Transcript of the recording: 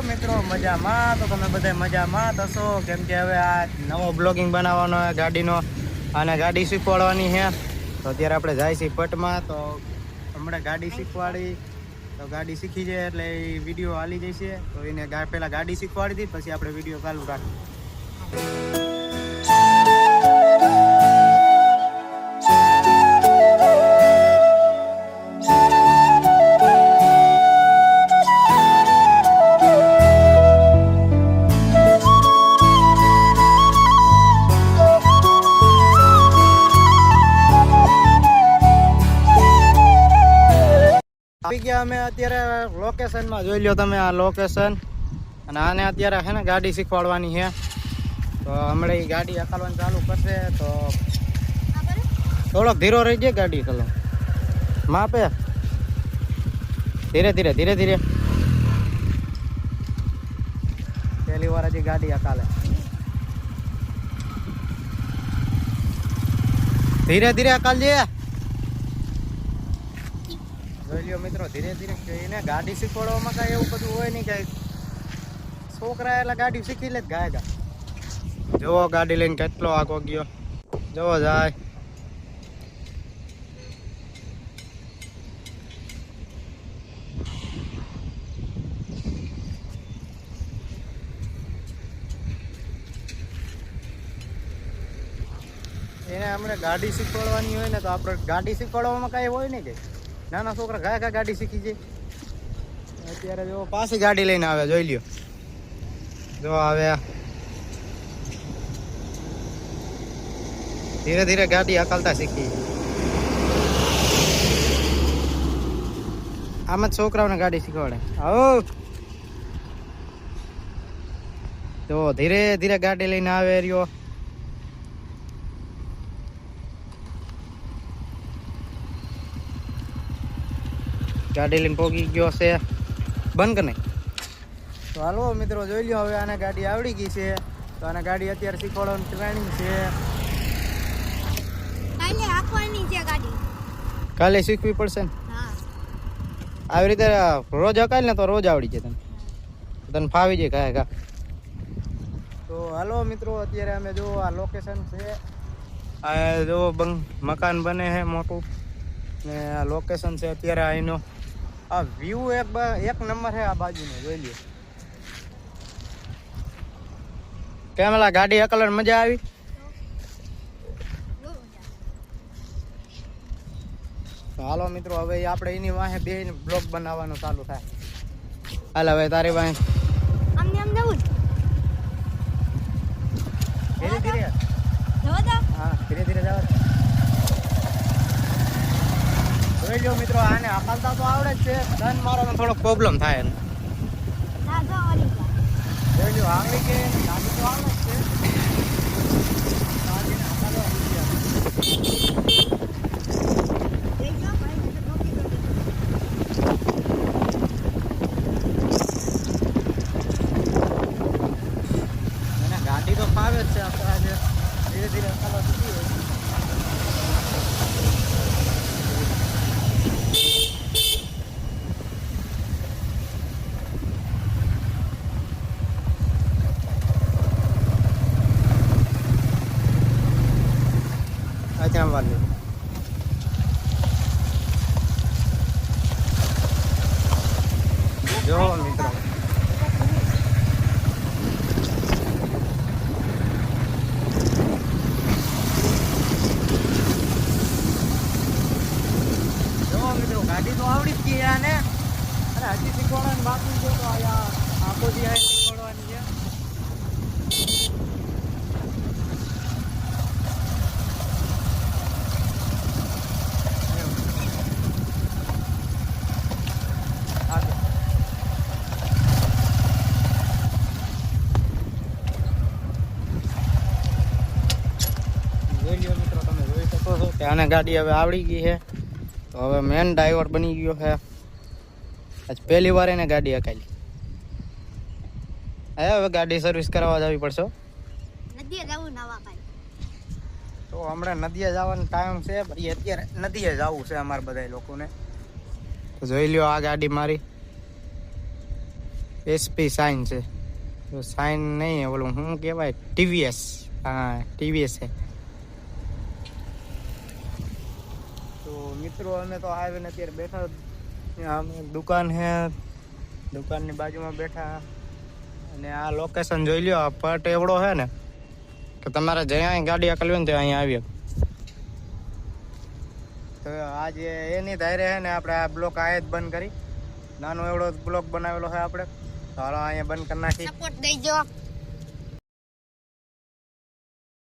મિત્રો મજામાં તો તમે બધા મજામાં થશો કેમ કે હવે આ નવો બ્લોગિંગ બનાવવાનો છે ગાડીનો અને ગાડી શીખવાડવાની છે તો અત્યારે આપણે જાય છીએ પટમાં તો હમણાં ગાડી શીખવાડી તો ગાડી શીખી જાય એટલે એ વિડીયો હાલી જશે તો એને પહેલાં ગાડી શીખવાડી હતી પછી આપણે વિડીયો ચાલુ રાખીએ આવી ગયા અમે અત્યારે લોકેશનમાં જોઈ લો તમે આ લોકેશન અને આને અત્યારે છે ને ગાડી શીખવાડવાની છે તો હમણાં એ ગાડી હકાલવાનું ચાલુ કરશે તો થોડોક ધીરો રહી જાય ગાડી ચલો માપે ધીરે ધીરે ધીરે ધીરે પહેલી વાર હજી ગાડી હકાલે ધીરે ધીરે હકાલજે જોઈ લ્યો મિત્રો ધીરે ધીરે એને ગાડી શીખવાડવામાં કાંઈ એવું બધું હોય નહીં કાંઈ છોકરા એટલે ગાડી શીખી લે જ ગાયગા જોવો ગાડી લઈને કેટલો આગો ગયો જોવો જાય એને હમણાં ગાડી શીખવાડવાની હોય ને તો આપણે ગાડી શીખવાડવામાં કાંઈ હોય નહીં કંઈ નાના છોકરા ગાય ગાડી શીખી જાય અત્યારે જો પાછી ગાડી લઈને આવે જોઈ લ્યો જો આવે ધીરે ધીરે ગાડી હકાલતા શીખી આમ જ છોકરાઓને ગાડી શીખવાડે આવો જો ધીરે ધીરે ગાડી લઈને આવે રહ્યો ગાડી લઈને પોગી ગયો છે બંધ કે નહીં તો હાલો મિત્રો જોઈ લો હવે આને ગાડી આવડી ગઈ છે તો આને ગાડી અત્યારે શીખવાડવાનું ટ્રેનિંગ છે કાલે શીખવી પડશે ને આવી રીતે રોજ હકાય ને તો રોજ આવડી જાય તને ફાવી જાય કાંઈ કા તો હાલો મિત્રો અત્યારે અમે જો આ લોકેશન છે આ જો મકાન બને છે મોટું ને આ લોકેશન છે અત્યારે અહીંનો આ વ્યૂ એક નંબર છે આ બાજુનો જોઈ લ્યો કેમ ગાડી હકલર મજા આવી તો હાલો મિત્રો હવે આપણે એની વાહે બે બ્લોગ બનાવવાનું ચાલુ થાય હાલ હવે તારી વાહે ધીરે ધીરે હા ધીરે ધીરે જવા જોઈ લો મિત્રો આને હકાલતા તો આવડે જ છે ધન મારવાનો થોડો પ્રોબ્લેમ થાય એને જોઈ લો આવડી કે ગાડી તો આવડે જ છે ગાડીને હકાલવા એને ગાડી તો ફાવે જ છે આપણે ધીરે ધીરે હકાલવા શીખી હોય વાલી જો મિત્રો ગાડી તો આવડી જ ગઈ આને અને હજી શીખવાડવાની બાકી છે તો આખો દી શીખવાડવાની છે આને ગાડી હવે આવડી ગઈ છે તો હવે મેન ડ્રાઈવર બની ગયો છે આજ પહેલી વાર એને ગાડી હકાલી હવે ગાડી સર્વિસ કરાવવા જવી પડશે તો હમણાં નદીએ જવાનો ટાઈમ છે ભાઈ અત્યારે નદીએ જવું છે અમારે બધા લોકોને તો જોઈ લ્યો આ ગાડી મારી એસપી સાઇન છે. તો સાઇન નહીં, ઓલું શું કહેવાય, ટીવીએસ. હા, ટીવીએસ છે. તો મિત્રો અમે તો આવીને અત્યારે બેઠા, આમ દુકાન છે, દુકાનની બાજુમાં બેઠા. અને આ લોકેશન જોઈ લ્યો, આ પટ એવડો છે ને કે તમારે જ્યાં ગાડી આકલવી ને ત્યાં અહીંયા આવીએ. તો આજે એની ધારે છે ને આપણે આ બ્લોક આ જ બંધ કરી, નાનો એવડો બ્લોક બનાવેલો છે આપણે. તો હાલો અહીંયા બંધ કરી નાખી. સપોર્ટ દેજો.